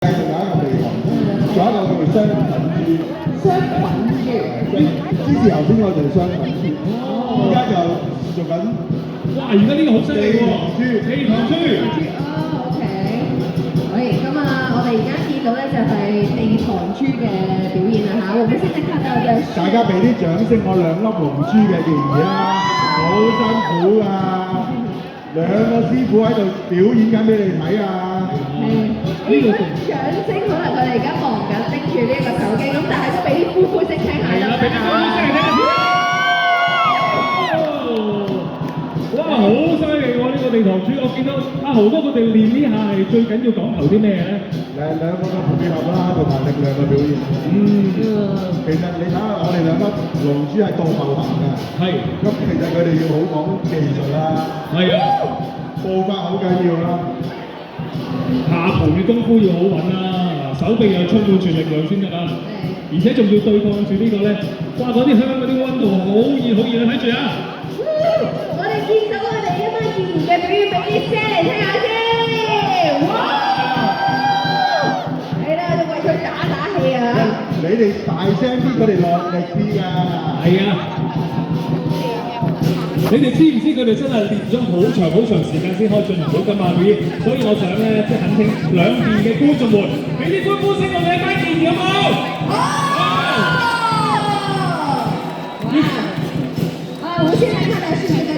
仲有一個地方，仲有一個叫做雙粉豬。雙粉豬。之前頭先我就雙粉豬，而家就做緊哇！而家呢個好犀利喎，地糖豬。哦，OK。喂，咁啊，我哋而家見到咧就係地糖豬嘅表演啦嚇，我們現在看到嘅是大家俾啲掌聲我兩粒龍珠嘅建議啦，好辛苦啊！兩個師傅喺度表演緊俾你睇啊！呢個掌聲可能佢哋而家忙緊拎住呢個手機，咁但係都俾啲呼呼聲聽下啦。俾啲呼呼聲嚟聽下先。哇！好犀利喎！呢個地糖豬，我見到阿豪哥佢哋練呢下係最緊要講求啲咩咧？兩個嘅配合啦，同埋力量嘅表現。其實你睇下我哋兩粒龍珠係倒後行㗎。係。咁其實佢哋要好講技術啦。係啊。步伐好緊要啦。下盤嘅功夫要好穩啦，手臂又充滿住力量先得啦。而且仲要對抗住呢個咧，哇！嗰啲香嗰啲溫度好熱好熱，你睇住啊！我哋見到佢哋一班健兒嘅表演，俾啲聲嚟聽下先。哇！係啦，就為佢打氣啊！你哋大聲啲，佢哋落力啲㗎。係啊！你哋知唔知佢哋真係練咗好長時間先可以進行到咁嘅表演？所以我想咧，即係懇請兩邊嘅觀眾們，俾啲歡呼聲我哋一班健兒好冇？我現在看的是這個